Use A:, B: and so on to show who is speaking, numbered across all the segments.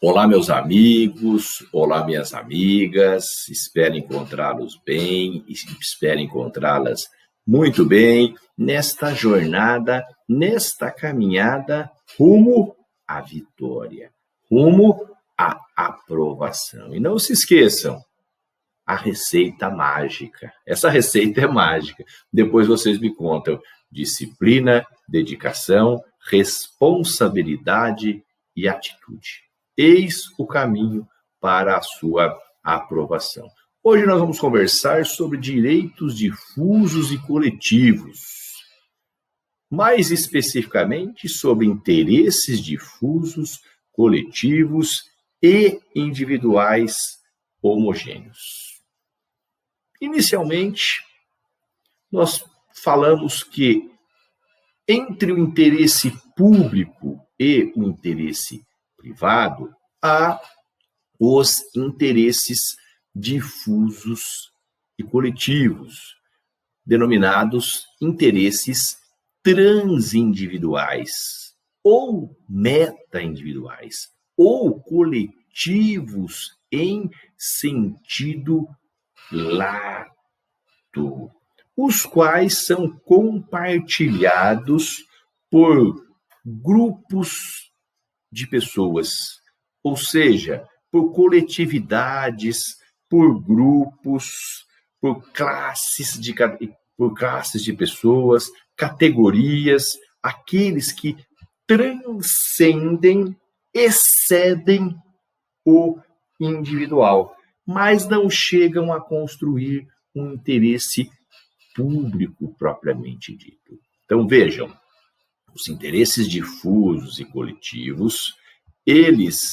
A: Olá, meus amigos, olá, minhas amigas, espero encontrá-los bem, espero encontrá-las muito bem nesta jornada, nesta caminhada rumo à vitória, rumo à aprovação. E não se esqueçam, a receita mágica. Essa receita é mágica. Depois vocês me contam: disciplina, dedicação, responsabilidade e atitude. Eis o caminho para a sua aprovação. Hoje nós vamos conversar sobre direitos difusos e coletivos. Mais especificamente sobre interesses difusos, coletivos e individuais homogêneos. Inicialmente, nós falamos que entre o interesse público e o interesse privado, há os interesses difusos e coletivos, denominados interesses transindividuais, ou meta-individuais, ou coletivos em sentido lato, os quais são compartilhados por grupos de pessoas, ou seja, por coletividades, por grupos, por classes de pessoas, categorias, aqueles que transcendem, excedem o individual, mas não chegam a construir um interesse público propriamente dito. Então, vejam, os interesses difusos e coletivos, eles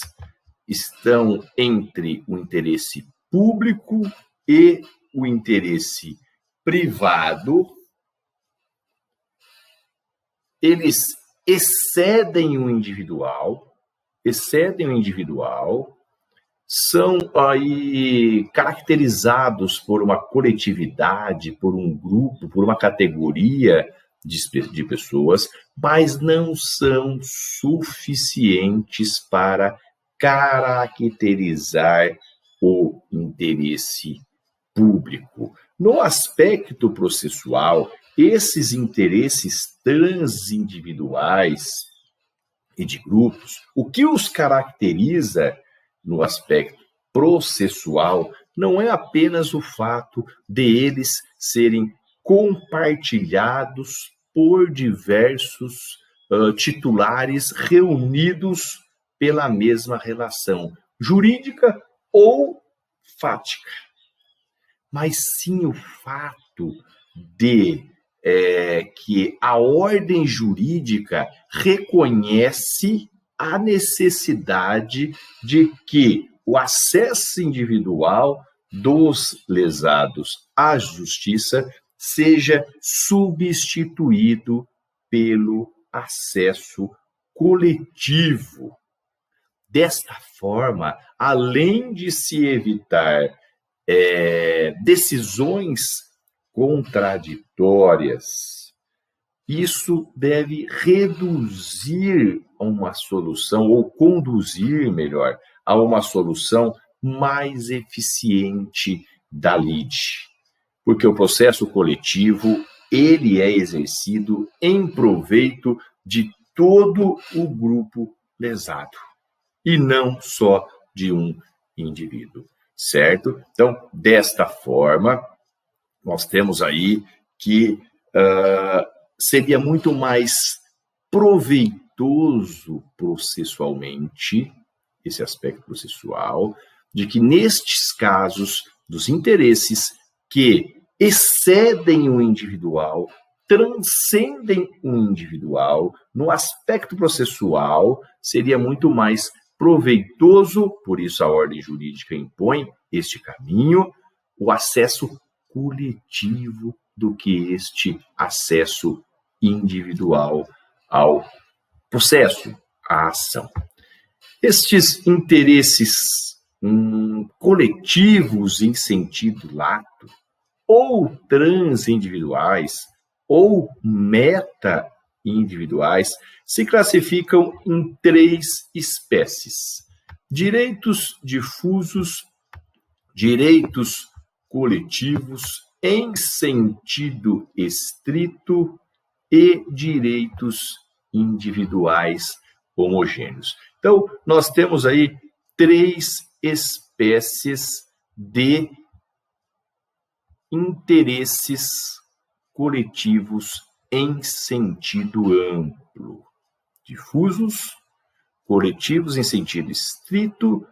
A: estão entre o interesse público e o interesse privado. Eles excedem o individual, são aí caracterizados por uma coletividade, por um grupo, por uma categoria de pessoas, mas não são suficientes para caracterizar o interesse público. No aspecto processual, esses interesses transindividuais e de grupos, o que os caracteriza no aspecto processual não é apenas o fato de eles serem compartilhados por diversos titulares reunidos pela mesma relação jurídica ou fática, mas sim o fato de que a ordem jurídica reconhece a necessidade de que o acesso individual dos lesados à justiça seja substituído pelo acesso coletivo. Desta forma, além de se evitar decisões contraditórias, isso deve reduzir a uma solução, ou conduzir, melhor, a uma solução mais eficiente da lide. Porque o processo coletivo, ele é exercido em proveito de todo o grupo lesado, e não só de um indivíduo, certo? Então, desta forma, nós temos aí que seria muito mais proveitoso processualmente, esse aspecto processual, de que nestes casos dos interesses que excedem o individual, transcendem o individual, no aspecto processual, seria muito mais proveitoso, por isso a ordem jurídica impõe este caminho, o acesso coletivo do que este acesso individual ao processo, à ação. Estes interesses coletivos em sentido lato, ou transindividuais, ou meta-individuais, se classificam em 3 espécies. direitos difusos, direitos coletivos em sentido estrito e direitos individuais homogêneos. Então, nós temos aí 3 espécies de interesses coletivos em sentido amplo: difusos, coletivos em sentido estrito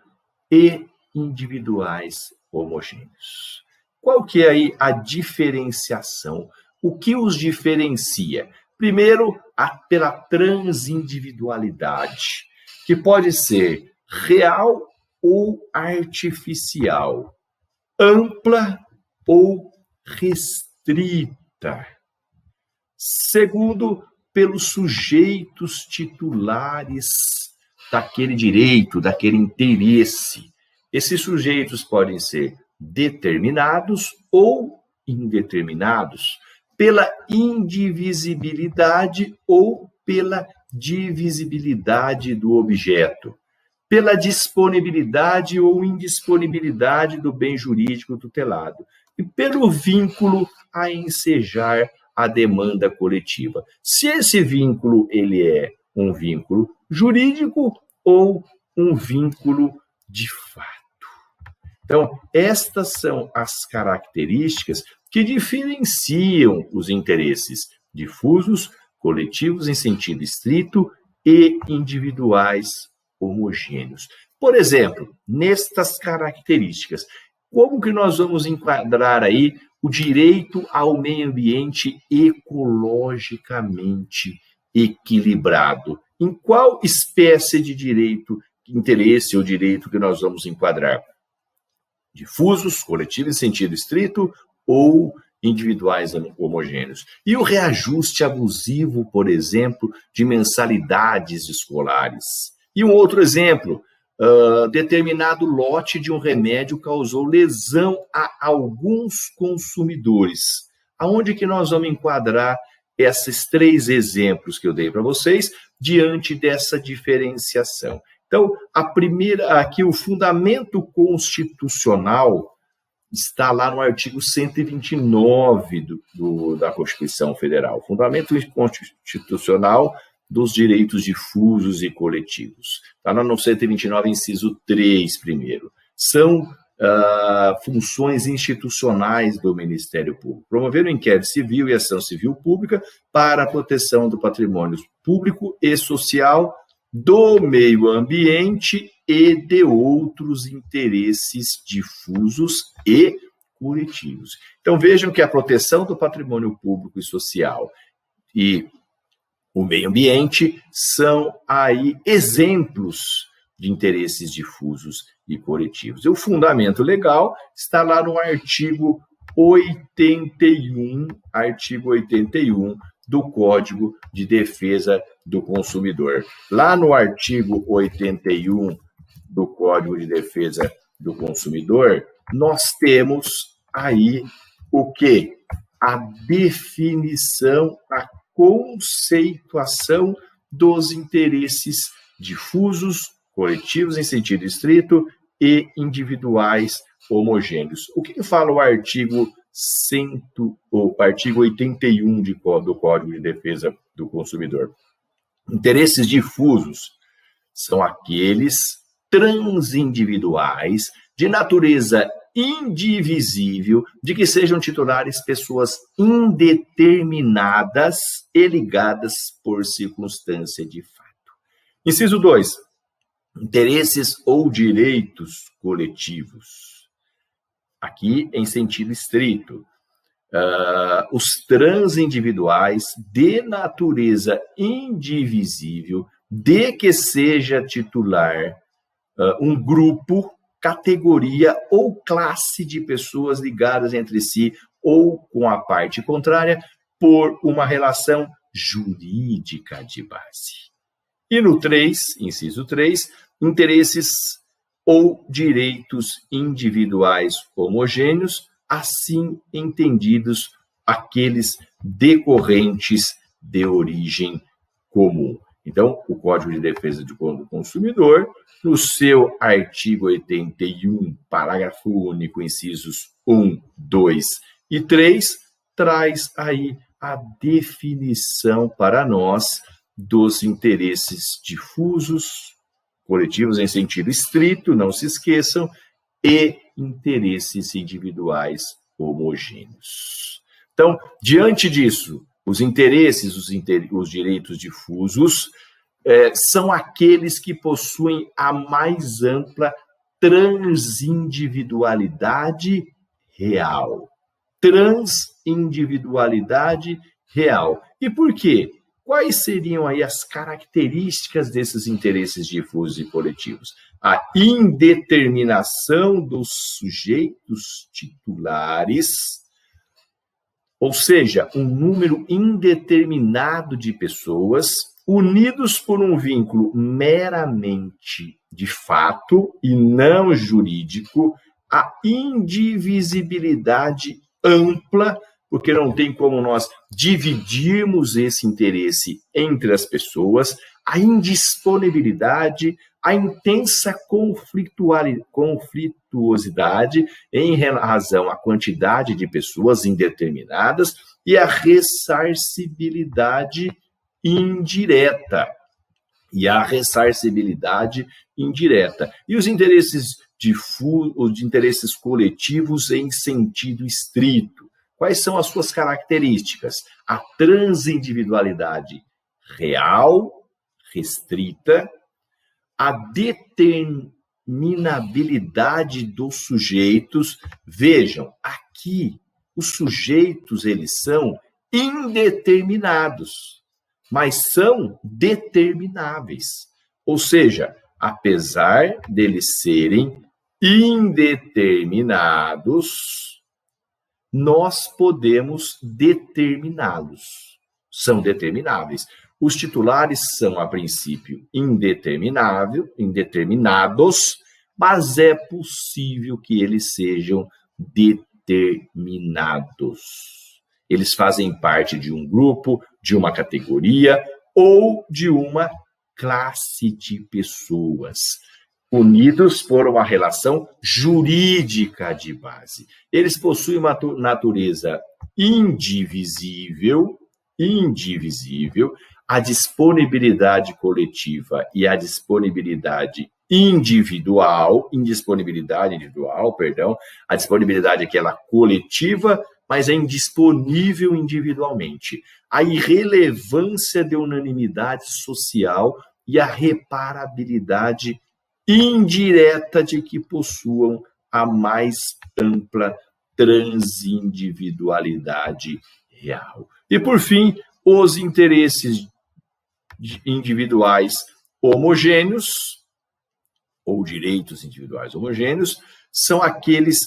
A: e individuais homogêneos. Qual que é aí a diferenciação? O que os diferencia? Primeiro, pela transindividualidade, que pode ser real ou artificial, ampla ou restrita. Segundo, pelos sujeitos titulares daquele direito, daquele interesse. Esses sujeitos podem ser determinados ou indeterminados, pela indivisibilidade ou pela divisibilidade do objeto, pela disponibilidade ou indisponibilidade do bem jurídico tutelado e pelo vínculo a ensejar a demanda coletiva. Se esse vínculo ele é um vínculo jurídico ou um vínculo de fato. Então, estas são as características que diferenciam os interesses difusos, coletivos em sentido estrito e individuais homogêneos. Por exemplo, nestas características, como que nós vamos enquadrar aí o direito ao meio ambiente ecologicamente equilibrado? Em qual espécie de direito, interesse ou direito que nós vamos enquadrar? Difusos, coletivos em sentido estrito ou individuais homogêneos. E o reajuste abusivo, por exemplo, de mensalidades escolares. E um outro exemplo, determinado lote de um remédio causou lesão a alguns consumidores. Aonde que nós vamos enquadrar esses 3 exemplos que eu dei para vocês diante dessa diferenciação? Então, a primeira, aqui o fundamento constitucional está lá no artigo 129 da Constituição Federal. Fundamento constitucional dos direitos difusos e coletivos. Está lá no 129, inciso 3, primeiro. São funções institucionais do Ministério Público. Promover o inquérito civil e ação civil pública para a proteção do patrimônio público e social, do meio ambiente e de outros interesses difusos e coletivos. Então, vejam que a proteção do patrimônio público e social e o meio ambiente são aí exemplos de interesses difusos e coletivos. E o fundamento legal está lá no artigo 81, do Código de Defesa do Consumidor. Lá no artigo 81 do Código de Defesa do Consumidor, nós temos aí o quê? A definição, a conceituação dos interesses difusos, coletivos em sentido estrito e individuais homogêneos. O que fala o artigo 81 do Código de Defesa do Consumidor? Interesses difusos são aqueles transindividuais de natureza indivisível, de que sejam titulares pessoas indeterminadas e ligadas por circunstância de fato. Inciso 2. Interesses ou direitos coletivos. Aqui em sentido estrito. Os transindividuais de natureza indivisível, de que seja titular um grupo, categoria ou classe de pessoas ligadas entre si ou com a parte contrária por uma relação jurídica de base. E no 3, inciso 3, interesses ou direitos individuais homogêneos, assim entendidos aqueles decorrentes de origem comum. Então, o Código de Defesa do Consumidor, no seu artigo 81, parágrafo único, incisos 1, 2 e 3, traz aí a definição para nós dos interesses difusos, coletivos em sentido estrito, não se esqueçam, e interesses individuais homogêneos. Então, diante disso, os interesses, os direitos difusos, são aqueles que possuem a mais ampla transindividualidade real. Transindividualidade real. E por quê? Quais seriam aí as características desses interesses difusos e coletivos? A indeterminação dos sujeitos titulares, ou seja, um número indeterminado de pessoas unidos por um vínculo meramente de fato e não jurídico, a indivisibilidade ampla, porque não tem como nós dividirmos esse interesse entre as pessoas, a indisponibilidade, a intensa conflituosidade em razão à quantidade de pessoas indeterminadas e a ressarcibilidade indireta. E os interesses difusos, os interesses coletivos em sentido estrito. Quais são as suas características? A transindividualidade real, restrita, a determinabilidade dos sujeitos. Vejam, aqui os sujeitos, eles são indeterminados, mas são determináveis. Ou seja, apesar deles serem indeterminados, nós podemos determiná-los. São determináveis. Os titulares são, a princípio, indeterminados, mas é possível que eles sejam determinados. Eles fazem parte de um grupo, de uma categoria ou de uma classe de pessoas, unidos por uma relação jurídica de base. Eles possuem uma natureza indivisível, a disponibilidade coletiva e a disponibilidade individual, a disponibilidade aquela coletiva, mas é indisponível individualmente. A irrelevância de unanimidade social e a reparabilidade indireta de que possuam a mais ampla transindividualidade real. E, por fim, os interesses individuais homogêneos, ou direitos individuais homogêneos, são aqueles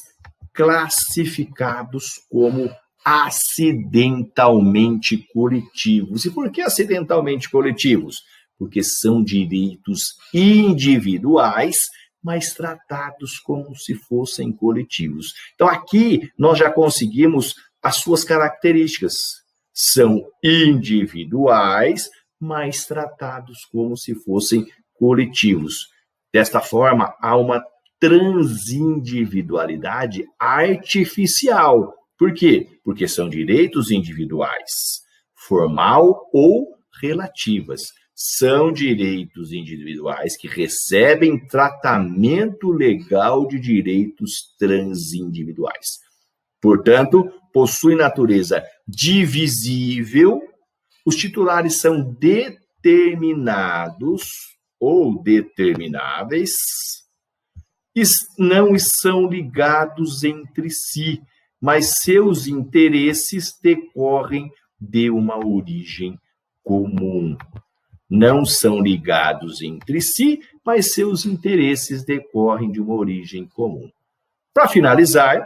A: classificados como acidentalmente coletivos. E por que acidentalmente coletivos? Porque são direitos individuais, mas tratados como se fossem coletivos. Então, aqui nós já conseguimos as suas características. São individuais, mas tratados como se fossem coletivos. Desta forma, há uma transindividualidade artificial. Por quê? Porque são direitos individuais, formal ou relativas. São direitos individuais que recebem tratamento legal de direitos transindividuais. Portanto, possuem natureza divisível, os titulares são determinados ou determináveis e não são ligados entre si, mas seus interesses decorrem de uma origem comum. Não são ligados entre si, mas seus interesses decorrem de uma origem comum. Para finalizar,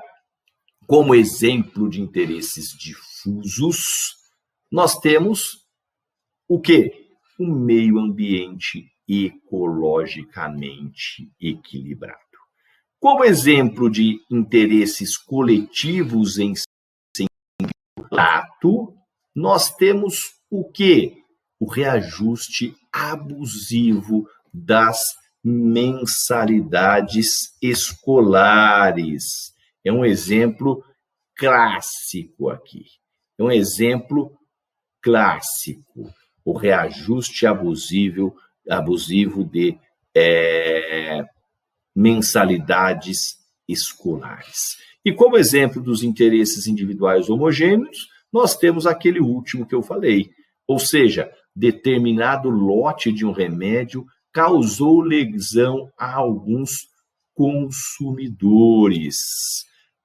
A: como exemplo de interesses difusos, nós temos o quê? Um meio ambiente ecologicamente equilibrado. Como exemplo de interesses coletivos em sentido lato, nós temos o quê? o reajuste abusivo das mensalidades escolares. É um exemplo clássico aqui. É um exemplo clássico. O reajuste abusivo de mensalidades escolares. E como exemplo dos interesses individuais homogêneos, nós temos aquele último que eu falei, ou seja, determinado lote de um remédio causou lesão a alguns consumidores.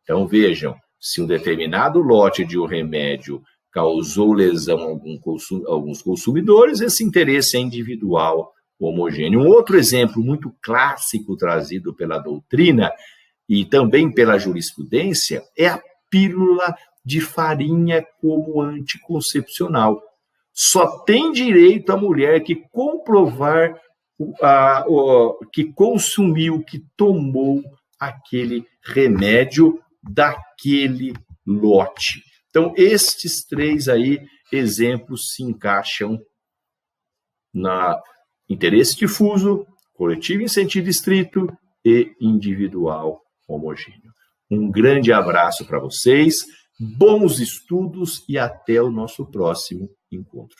A: Então, vejam, se um determinado lote de um remédio causou lesão a alguns consumidores, esse interesse é individual homogêneo. Um outro exemplo muito clássico trazido pela doutrina e também pela jurisprudência é a pílula de farinha como anticoncepcional. Só tem direito a mulher que comprovar que consumiu, que tomou aquele remédio daquele lote. Então, estes 3 aí exemplos se encaixam na interesse difuso, coletivo em sentido estrito e individual homogêneo. Um grande abraço para vocês, bons estudos e até o nosso próximo encontro.